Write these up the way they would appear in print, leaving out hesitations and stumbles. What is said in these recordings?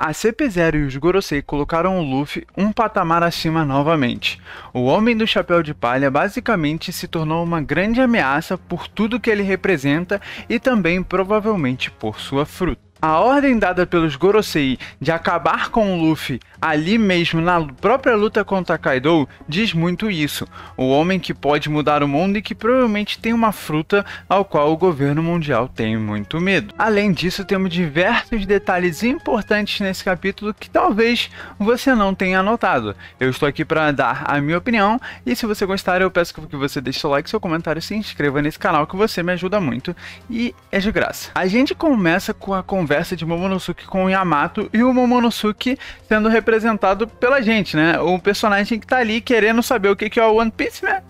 A CP0 e os Gorosei colocaram o Luffy um patamar acima novamente. O Homem do Chapéu de Palha basicamente se tornou uma grande ameaça por tudo que ele representa e também provavelmente por sua fruta. A ordem dada pelos Gorosei de acabar com o Luffy ali mesmo na própria luta contra Kaido diz muito isso. O homem que pode mudar o mundo e que provavelmente tem uma fruta ao qual o governo mundial tem muito medo. Além disso, temos diversos detalhes importantes nesse capítulo que talvez você não tenha anotado. Eu estou aqui para dar a minha opinião e se você gostar eu peço que você deixe seu like, seu comentário e se inscreva nesse canal que você me ajuda muito e é de graça. A gente começa com a conversa de Momonosuke com o Yamato e o Momonosuke sendo representado pela gente, né? O personagem que tá ali querendo saber o que é o One Piece, né?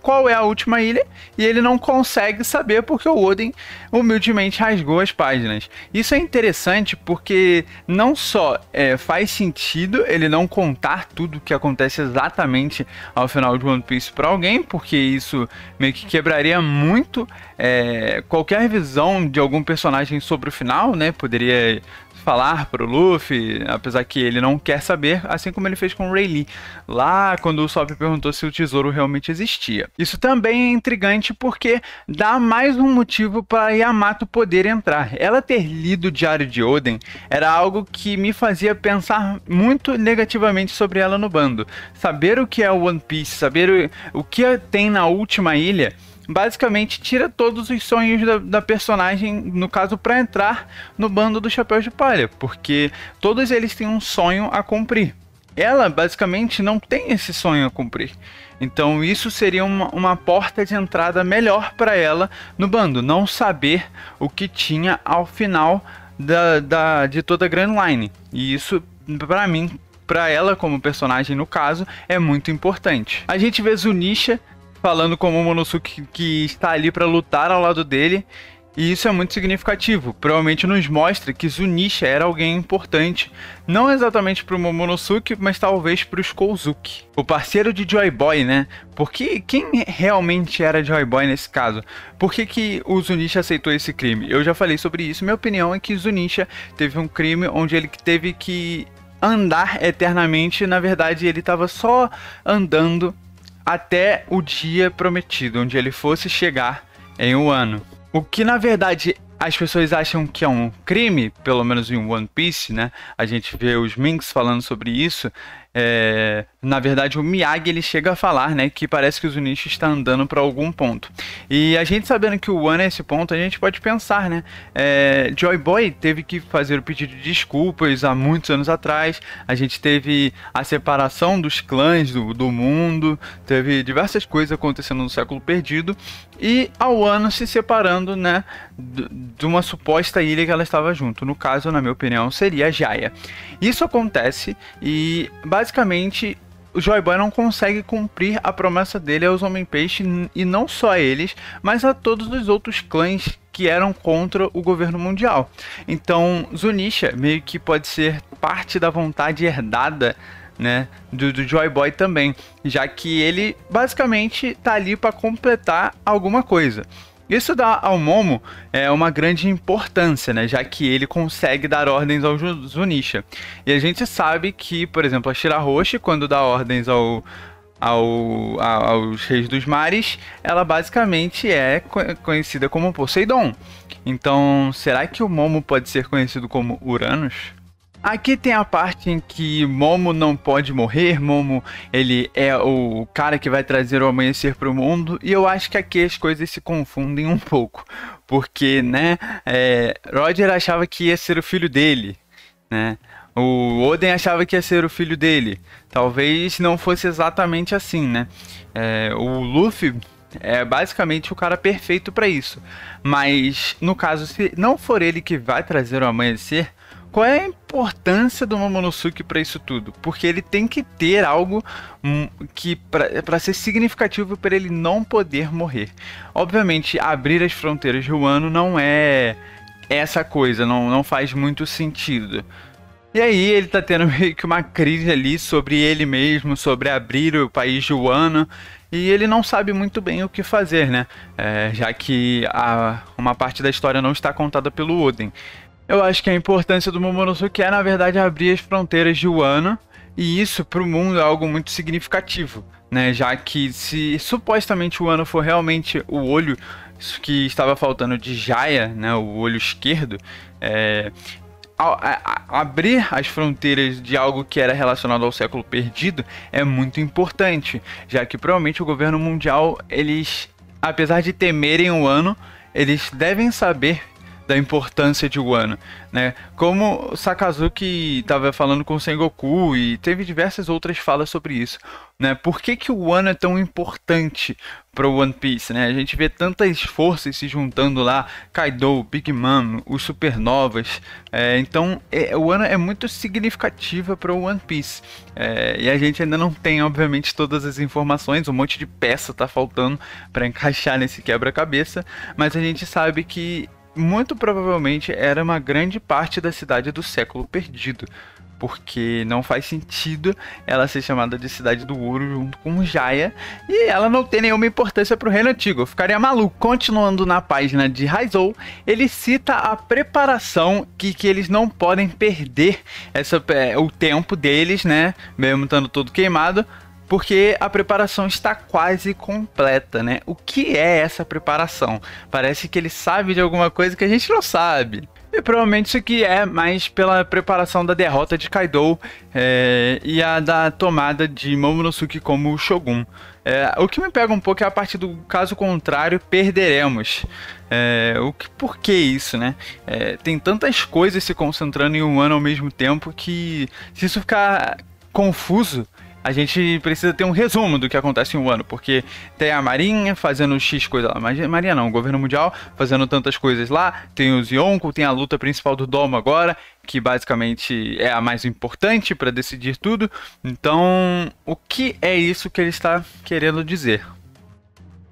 Qual é a última ilha e ele não consegue saber porque o Oden humildemente rasgou as páginas. Isso é interessante porque não só faz sentido ele não contar tudo o que acontece exatamente ao final de One Piece para alguém, porque isso meio que quebraria muito qualquer visão de algum personagem sobre o final, né? Poderia falar pro Luffy, apesar que ele não quer saber, assim como ele fez com o Rayleigh, lá quando o Usopp perguntou se o tesouro realmente existia. Isso também é intrigante porque dá mais um motivo para Yamato poder entrar. Ela ter lido o Diário de Oden era algo que me fazia pensar muito negativamente sobre ela no bando. Saber o que é o One Piece, saber o que tem na última ilha, basicamente tira todos os sonhos da personagem, no caso, para entrar no bando do Chapéu de Palha, porque todos eles têm um sonho a cumprir. Ela, basicamente, não tem esse sonho a cumprir. Então isso seria uma porta de entrada melhor para ela no bando, não saber o que tinha ao final de toda a Grand Line. E isso, para mim, para ela como personagem no caso, é muito importante. A gente vê Zunisha falando com o Momonosuke que está ali para lutar ao lado dele, e isso é muito significativo. Provavelmente nos mostra que Zunisha era alguém importante, não exatamente para o Momonosuke, mas talvez para os Kozuki, o parceiro de Joy Boy, né? Porque quem realmente era Joy Boy nesse caso? Por que o Zunisha aceitou esse crime? Eu já falei sobre isso. Minha opinião é que Zunisha teve um crime onde ele teve que andar eternamente. Na verdade, ele estava só andando até o dia prometido, onde ele fosse chegar em um ano. O que na verdade as pessoas acham que é um crime, pelo menos em One Piece, né? A gente vê os Minks falando sobre isso. Na verdade o Miyagi ele chega a falar, né, que parece que o Zunisha está andando para algum ponto. E a gente sabendo que o Wano é esse ponto, a gente pode pensar, né, Joy Boy teve que fazer o pedido de desculpas há muitos anos atrás. A gente teve a separação dos clãs do mundo, teve diversas coisas acontecendo no século perdido e a Wano se separando, né, de uma suposta ilha que ela estava junto. No caso, na minha opinião, seria a Jaya. Isso acontece e basicamente o Joy Boy não consegue cumprir a promessa dele aos Homem-Peixe, e não só a eles, mas a todos os outros clãs que eram contra o governo mundial. Então Zunisha meio que pode ser parte da vontade herdada, né, do Joy Boy também, já que ele basicamente tá ali para completar alguma coisa. Isso dá ao Momo uma grande importância, né, já que ele consegue dar ordens ao Zunisha. E a gente sabe que, por exemplo, a Shirahoshi, quando dá ordens aos Reis dos Mares, ela basicamente é conhecida como Poseidon. Então, será que o Momo pode ser conhecido como Uranus? Aqui tem a parte em que Momo não pode morrer, Momo ele é o cara que vai trazer o amanhecer para o mundo, e eu acho que aqui as coisas se confundem um pouco, porque, né, Roger achava que ia ser o filho dele, né, o Oden achava que ia ser o filho dele, talvez não fosse exatamente assim, né, o Luffy é basicamente o cara perfeito para isso, mas no caso, se não for ele que vai trazer o amanhecer, qual é a importância do Momonosuke para isso tudo? Porque ele tem que ter algo que para ser significativo para ele não poder morrer. Obviamente, abrir as fronteiras de Wano não é essa coisa, não faz muito sentido. E aí ele tá tendo meio que uma crise ali sobre ele mesmo, sobre abrir o país de Wano, e ele não sabe muito bem o que fazer, né? Já que uma parte da história não está contada pelo Oden. Eu acho que a importância do Momonosuke é, na verdade, abrir as fronteiras de Wano, e isso para o mundo é algo muito significativo, né? Já que se supostamente o Wano for realmente o olho que estava faltando de Jiraiya, né? O olho esquerdo, é, abrir as fronteiras de algo que era relacionado ao século perdido é muito importante, já que provavelmente o governo mundial, eles, apesar de temerem o Wano, eles devem saber da importância de Wano, né? Como o Sakazuki estava falando com o Sengoku e teve diversas outras falas sobre isso, né? Por que que o Wano é tão importante para o One Piece, né? A gente vê tantas forças se juntando lá, Kaido, Big Mom, os Supernovas, então o Wano é muito significativa para o One Piece, e a gente ainda não tem, obviamente, todas as informações, um monte de peça tá faltando para encaixar nesse quebra-cabeça, mas a gente sabe que muito provavelmente era uma grande parte da cidade do século perdido, porque não faz sentido ela ser chamada de Cidade do Ouro junto com Jaya e ela não ter nenhuma importância para o reino antigo. Eu ficaria maluco. Continuando na página de Raizou, ele cita a preparação que eles não podem perder o tempo deles, né? Mesmo estando todo queimado, porque a preparação está quase completa, né? O que é essa preparação? Parece que ele sabe de alguma coisa que a gente não sabe. E provavelmente isso aqui é mais pela preparação da derrota de Kaido e a da tomada de Momonosuke como Shogun. O que me pega um pouco é a parte do caso contrário, perderemos. Por que isso, né? Tem tantas coisas se concentrando em um ano ao mesmo tempo que, se isso ficar confuso, a gente precisa ter um resumo do que acontece em um ano, porque tem a Marinha fazendo X coisa lá, Marinha não, o governo mundial fazendo tantas coisas lá, tem os Yonko, tem a luta principal do Domo agora, que basicamente é a mais importante para decidir tudo. Então, o que é isso que ele está querendo dizer?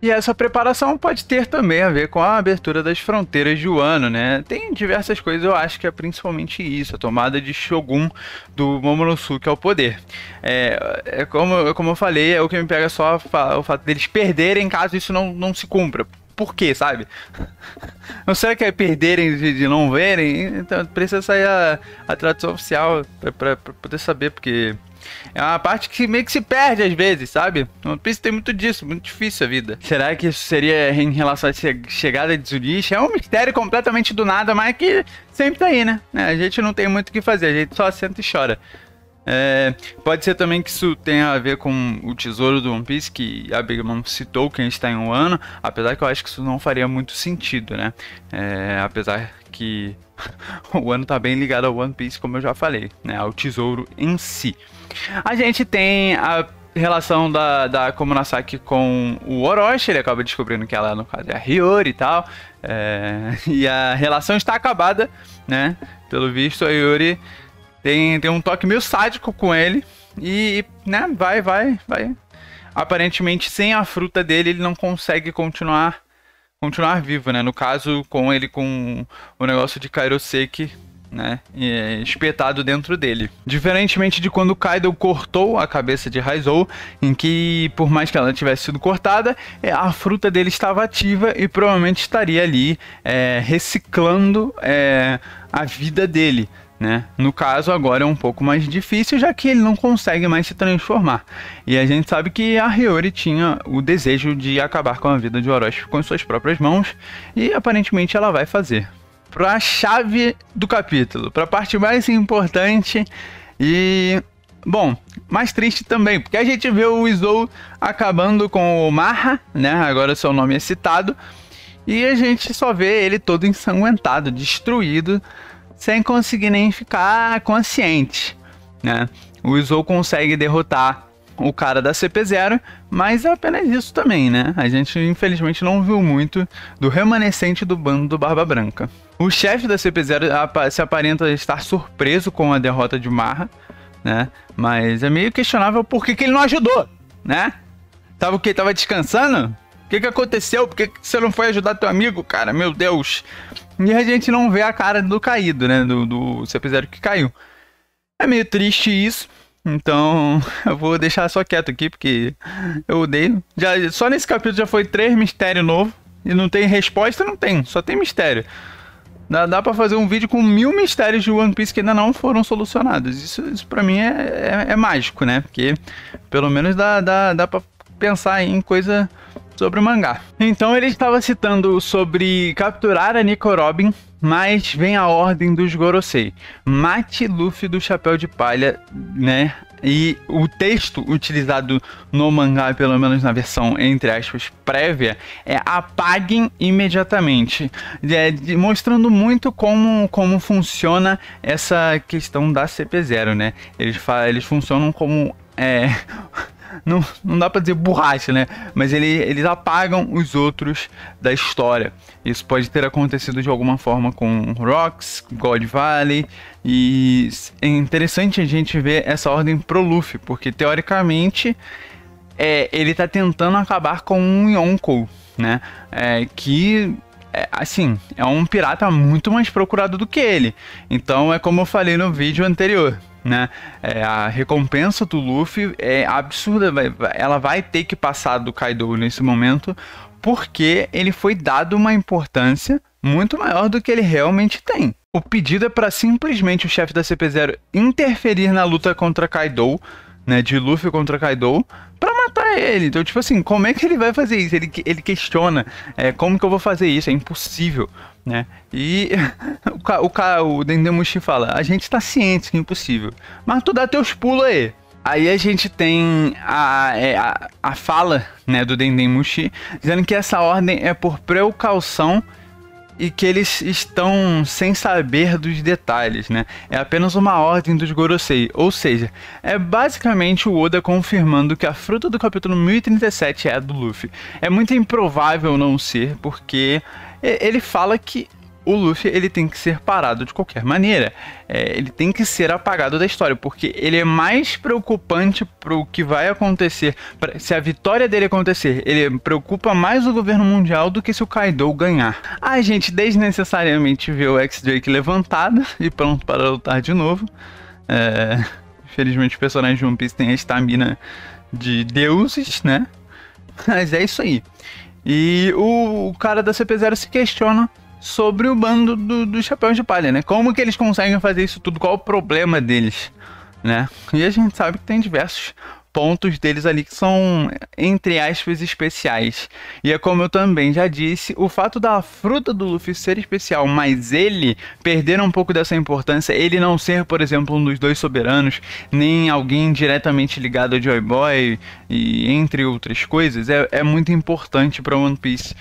E essa preparação pode ter também a ver com a abertura das fronteiras de Wano, né? Tem diversas coisas, eu acho que é principalmente isso, a tomada de Shogun do Momonosuke ao poder. Como eu falei, é o que me pega só o fato deles perderem caso isso não se cumpra. Por quê, sabe? Não será que é perderem de não verem? Então precisa sair a tradução oficial pra poder saber, porque é uma parte que meio que se perde às vezes, sabe? One Piece tem muito disso, muito difícil a vida. Será que isso seria em relação à chegada de Zunisha? É um mistério completamente do nada, mas que sempre tá aí, né? A gente não tem muito o que fazer, a gente só senta e chora. Pode ser também que isso tenha a ver com o tesouro do One Piece, que a Big Mom citou que a gente está em um ano, apesar que eu acho que isso não faria muito sentido, né? Apesar que o ano tá bem ligado ao One Piece, como eu já falei, né? Ao tesouro em si. A gente tem a relação da Komonasaki com o Orochi, ele acaba descobrindo que ela, no caso, é a Hiyori e tal, e a relação está acabada, né? Pelo visto, a Hiyori tem um toque meio sádico com ele e, né, vai. Aparentemente, sem a fruta dele, ele não consegue continuar vivo, né? No caso, com ele com o negócio de Kairoseki, né, espetado dentro dele. Diferentemente de quando Kaido cortou a cabeça de Raizou, em que, por mais que ela tivesse sido cortada, a fruta dele estava ativa e provavelmente estaria ali reciclando a vida dele, né? No caso, agora é um pouco mais difícil, já que ele não consegue mais se transformar. E a gente sabe que a Hiyori tinha o desejo de acabar com a vida de Orochi com suas próprias mãos, e aparentemente ela vai fazer. Para a chave do capítulo, para a parte mais importante e, bom, mais triste também, porque a gente vê o Izou acabando com o Marra, né? Agora seu nome é citado, e a gente só vê ele todo ensanguentado, destruído, sem conseguir nem ficar consciente, né? O Izou consegue derrotar o cara da CP0, mas é apenas isso também, né? A gente infelizmente não viu muito do remanescente do bando do Barba Branca. O chefe da CP0 se aparenta estar surpreso com a derrota de Marra, né? Mas é meio questionável por que ele não ajudou, né? Tava o quê? Tava descansando? O que aconteceu? Por que você não foi ajudar teu amigo, cara? Meu Deus! E a gente não vê a cara do caído, né? Do CP0 que caiu. É meio triste isso. Então, eu vou deixar só quieto aqui, porque eu odeio. Só nesse capítulo já foi 3 mistérios novos. E não tem resposta, não tem. Só tem mistério. Dá pra fazer um vídeo com 1000 mistérios de One Piece que ainda não foram solucionados. Isso pra mim é mágico, né? Porque pelo menos dá pra pensar em coisa sobre o mangá. Então ele estava citando sobre capturar a Nico Robin, mas vem a ordem dos Gorosei. Mate Luffy do Chapéu de Palha, né? E o texto utilizado no mangá, pelo menos na versão, entre aspas, prévia, é apaguem imediatamente. Mostrando muito como funciona essa questão da CP0, né? Eles funcionam como... Não dá pra dizer borracha, né? Mas eles apagam os outros da história. Isso pode ter acontecido de alguma forma com Rocks, God Valley. E é interessante a gente ver essa ordem pro Luffy, porque teoricamente ele tá tentando acabar com um Yonkou, né? Assim, é um pirata muito mais procurado do que ele. Então é como eu falei no vídeo anterior, né? A recompensa do Luffy é absurda, ela vai ter que passar do Kaido nesse momento, porque ele foi dado uma importância muito maior do que ele realmente tem. O pedido é para simplesmente o chefe da CP0 interferir na luta contra Kaido, né, de Luffy contra Kaido, pra matar ele. Então, tipo assim, como é que ele vai fazer isso? Ele questiona, como que eu vou fazer isso? É impossível, né? E o Dendemushi fala, a gente tá ciente que é impossível, mas tu dá teus pulos aí. Aí a gente tem a fala, né, do Dendemushi, dizendo que essa ordem é por precaução e que eles estão sem saber dos detalhes, né? É apenas uma ordem dos Gorosei, ou seja, é basicamente o Oda confirmando que a fruta do capítulo 1037 é a do Luffy. É muito improvável não ser, porque ele fala que o Luffy ele tem que ser parado de qualquer maneira. Ele tem que ser apagado da história, porque ele é mais preocupante pro que vai acontecer. Se a vitória dele acontecer, ele preocupa mais o governo mundial do que se o Kaido ganhar. A gente desnecessariamente vê o X-Drake levantado e pronto para lutar de novo. Infelizmente o personagem de One Piece tem a estamina de deuses, né? Mas é isso aí. E o cara da CP0 se questiona sobre o bando do Chapéu de Palha, né? Como que eles conseguem fazer isso tudo? Qual o problema deles, né? E a gente sabe que tem diversos pontos deles ali que são, entre aspas, especiais. E é como eu também já disse, o fato da fruta do Luffy ser especial, mas ele perder um pouco dessa importância, ele não ser, por exemplo, um dos dois soberanos, nem alguém diretamente ligado a Joy Boy, e entre outras coisas, é muito importante para One Piece.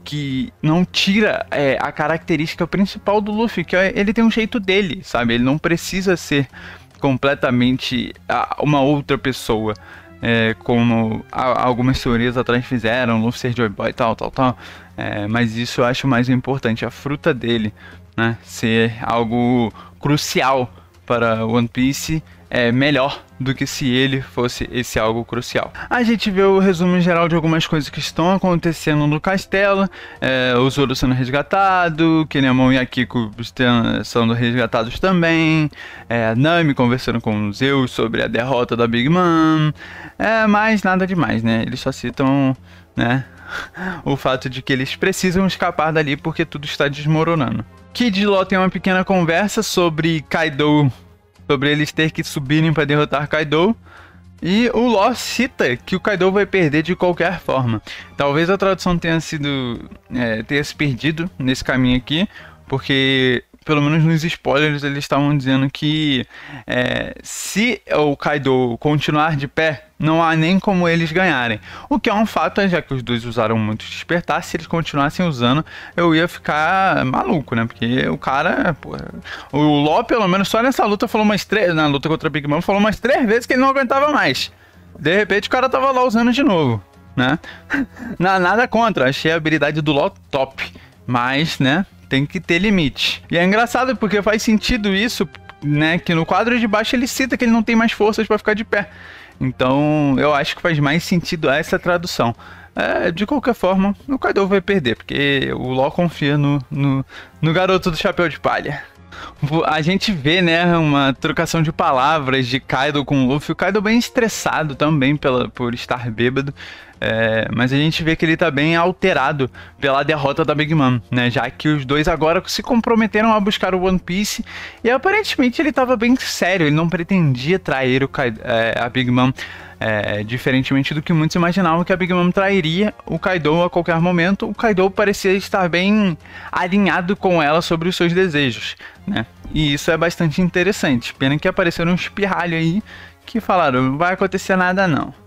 Que não tira a característica principal do Luffy, que ele tem um jeito dele, sabe? Ele não precisa ser completamente uma outra pessoa, como algumas teorias atrás fizeram, Luffy ser Joy Boy, tal. Mas isso eu acho mais importante, a fruta dele, né? Ser algo crucial para One Piece, melhor do que se ele fosse esse algo crucial. A gente vê o resumo geral de algumas coisas que estão acontecendo no castelo, o Zoro sendo resgatado, Kinemon e Akiko sendo resgatados também, a Nami conversando com o Zeus sobre a derrota da Big Mom, mas nada demais, né? Eles só citam, né, o fato de que eles precisam escapar dali porque tudo está desmoronando. Kid e Law tem uma pequena conversa sobre Kaido, sobre eles ter que subirem para derrotar Kaido, e o Law cita que o Kaido vai perder de qualquer forma. Talvez a tradução tenha se perdido nesse caminho aqui, porque pelo menos nos spoilers eles estavam dizendo que se o Kaido continuar de pé, não há nem como eles ganharem. O que é um fato, já que os dois usaram muito despertar. Se eles continuassem usando, eu ia ficar maluco, né? Porque o cara, o Law, pelo menos só nessa luta, falou na luta contra a Big Mom, falou umas 3 vezes que ele não aguentava mais. De repente o cara tava lá usando de novo, né? Nada contra, achei a habilidade do Law top, mas, né, tem que ter limite. E é engraçado porque faz sentido isso, né, que no quadro de baixo ele cita que ele não tem mais forças para ficar de pé. Então eu acho que faz mais sentido essa tradução. De qualquer forma, o Kaido vai perder, porque o Law confia no garoto do Chapéu de Palha. A gente vê, né, uma trocação de palavras de Kaido com o Luffy. O Kaido bem estressado também por estar bêbado. Mas a gente vê que ele tá bem alterado pela derrota da Big Mom, né? Já que os dois agora se comprometeram a buscar o One Piece e aparentemente ele tava bem sério, ele não pretendia trair a Big Mom, diferentemente do que muitos imaginavam que a Big Mom trairia o Kaido a qualquer momento. O Kaido parecia estar bem alinhado com ela sobre os seus desejos, né? E isso é bastante interessante. Pena que apareceram uns pirralhos aí que falaram, não vai acontecer nada não.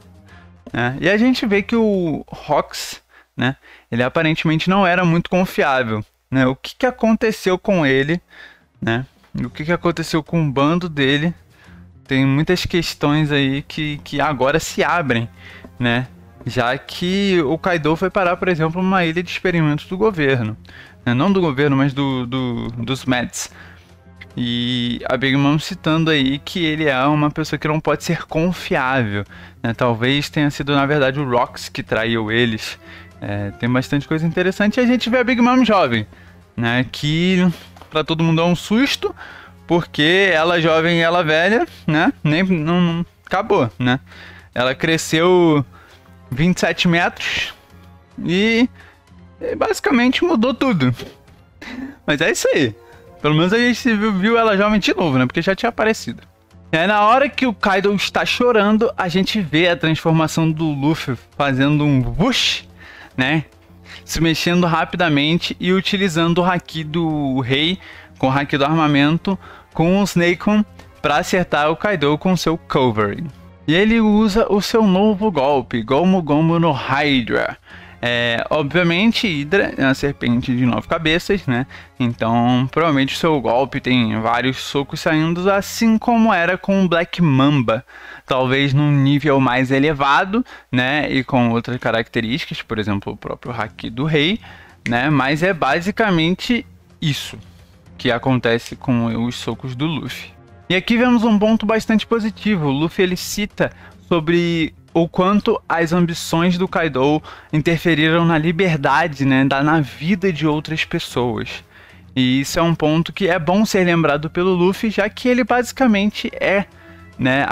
E a gente vê que o Rox, né, ele aparentemente não era muito confiável, né? O que aconteceu com ele, né? O que aconteceu com o bando dele? Tem muitas questões aí que agora se abrem, né? Já que o Kaido foi parar, por exemplo, numa ilha de experimentos do governo, né? Não do governo, mas dos Mets. E a Big Mom citando aí que ele é uma pessoa que não pode ser confiável, né? Talvez tenha sido, na verdade, o Rox que traiu eles. Tem bastante coisa interessante. E a gente vê a Big Mom jovem, né? Que pra todo mundo é um susto, porque ela jovem e ela velha, né? Não acabou, né? Ela cresceu 27 metros e basicamente mudou tudo. Mas é isso aí. Pelo menos a gente viu ela jovem de novo, né? Porque já tinha aparecido. E aí, na hora que o Kaido está chorando, a gente vê a transformação do Luffy fazendo um whoosh, né? Se mexendo rapidamente e utilizando o Haki do Rei, com o Haki do armamento, com o Snake-On para acertar o Kaido com seu covering. E ele usa o seu novo golpe, Gomu Gomu no Hydra. Obviamente, Hydra é uma serpente de 9 cabeças, né? Então, provavelmente o seu golpe tem vários socos saindo, assim como era com o Black Mamba. Talvez num nível mais elevado, né? E com outras características, por exemplo, o próprio Haki do Rei, né? Mas é basicamente isso que acontece com os socos do Luffy. E aqui vemos um ponto bastante positivo. O Luffy ele cita sobre o quanto as ambições do Kaido interferiram na liberdade, né, na vida de outras pessoas. E isso é um ponto que é bom ser lembrado pelo Luffy, já que ele basicamente né,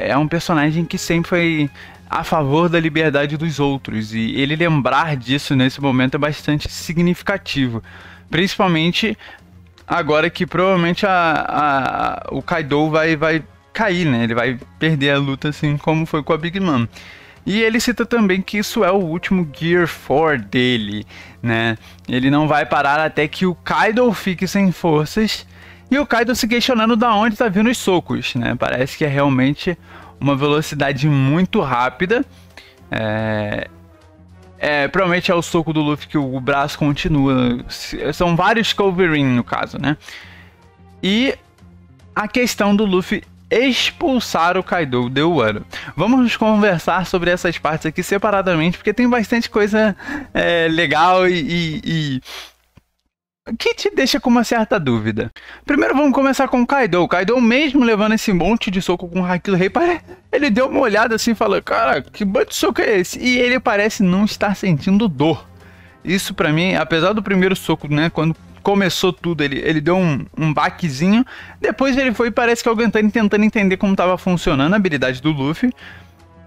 é um personagem que sempre foi a favor da liberdade dos outros. E ele lembrar disso nesse momento é bastante significativo. Principalmente agora que provavelmente o Kaido vai cair, né? Ele vai perder a luta, assim como foi com a Big Mom. E ele cita também que isso é o último Gear 4 dele, né? Ele não vai parar até que o Kaido fique sem forças. E o Kaido se questionando da onde tá vindo os socos, né? Parece que é realmente uma velocidade muito rápida. Provavelmente é o soco do Luffy que o braço continua. São vários covering no caso, né? E a questão do Luffy expulsar o Kaido de Wano. Vamos conversar sobre essas partes aqui separadamente, porque tem bastante coisa legal e que te deixa com uma certa dúvida. Primeiro vamos começar com o Kaido. O Kaido, mesmo levando esse monte de soco com o Haki do Rei, ele deu uma olhada assim e falou, cara, que bando de soco é esse? E ele parece não estar sentindo dor. Isso pra mim, apesar do primeiro soco, né, quando começou tudo, ele deu um baquezinho. Depois ele foi, parece que alguém tá tentando entender como tava funcionando a habilidade do Luffy.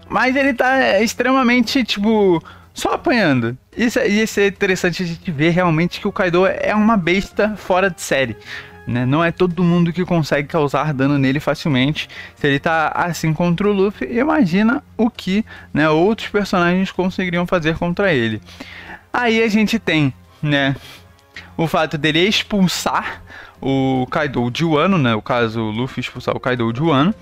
Mas ele tá extremamente, tipo, só apanhando. Isso é interessante a gente ver realmente que o Kaido é uma besta fora de série, né? Não é todo mundo que consegue causar dano nele facilmente. Se ele tá assim contra o Luffy, imagina o que, né, outros personagens conseguiriam fazer contra ele. Aí a gente tem, né, o fato dele expulsar o Kaido de Wano, né? O caso, o Luffy expulsar o Kaido de Wano.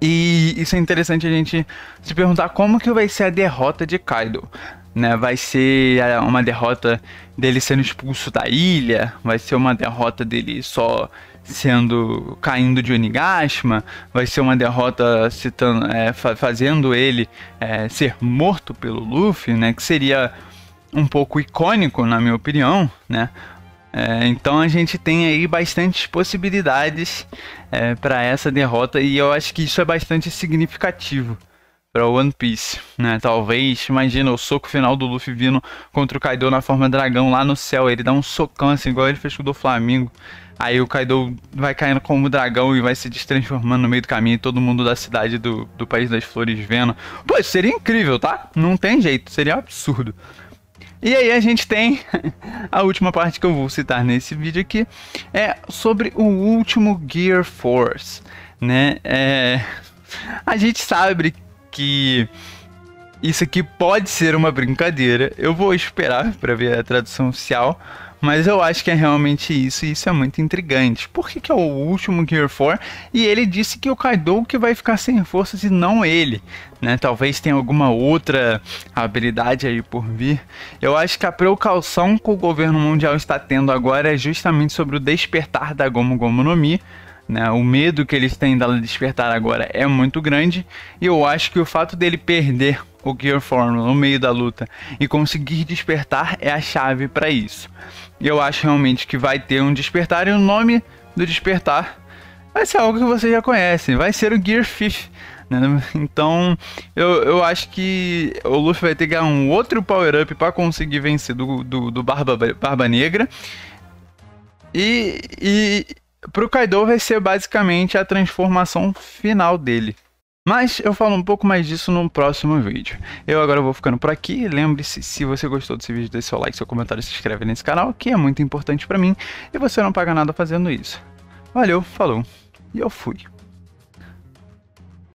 E isso é interessante a gente se perguntar como que vai ser a derrota de Kaido, né? Vai ser uma derrota dele sendo expulso da ilha? Vai ser uma derrota dele só caindo de Onigashima? Vai ser uma derrota fazendo ele ser morto pelo Luffy, né? Que seria um pouco icônico, na minha opinião, né? Então a gente tem aí bastantes possibilidades para essa derrota, e eu acho que isso é bastante significativo para One Piece, né? Talvez, imagina o soco final do Luffy vindo contra o Kaido na forma dragão lá no céu, ele dá um socão assim, igual ele fez com o do Flamengo. Aí o Kaido vai caindo como dragão e vai se destransformando no meio do caminho, e todo mundo da cidade do País das Flores vendo. Pô, isso seria incrível, tá? Não tem jeito, seria um absurdo. E aí a gente tem a última parte que eu vou citar nesse vídeo aqui, é sobre o último Gear Force, né? A gente sabe que isso aqui pode ser uma brincadeira, eu vou esperar para ver a tradução oficial, mas eu acho que é realmente isso, e isso é muito intrigante. Por que é o último Gear 4? E ele disse que o Kaido que vai ficar sem forças e não ele, né? Talvez tenha alguma outra habilidade aí por vir. Eu acho que a precaução que o governo mundial está tendo agora é justamente sobre o despertar da Gomu Gomu no Mi, né? O medo que eles têm dela despertar agora é muito grande, e eu acho que o fato dele perder o Gear Form no meio da luta e conseguir despertar é a chave para isso. E eu acho realmente que vai ter um despertar, e o nome do despertar vai ser algo que vocês já conhecem, vai ser o Gear 5, né? Então eu acho que o Luffy vai ter que ganhar um outro power-up para conseguir vencer do Barba Negra, e pro Kaido vai ser basicamente a transformação final dele. Mas eu falo um pouco mais disso no próximo vídeo. Eu agora vou ficando por aqui. Lembre-se, se você gostou desse vídeo, deixe seu like, seu comentário e se inscreve nesse canal, que é muito importante pra mim, e você não paga nada fazendo isso. Valeu, falou, e eu fui.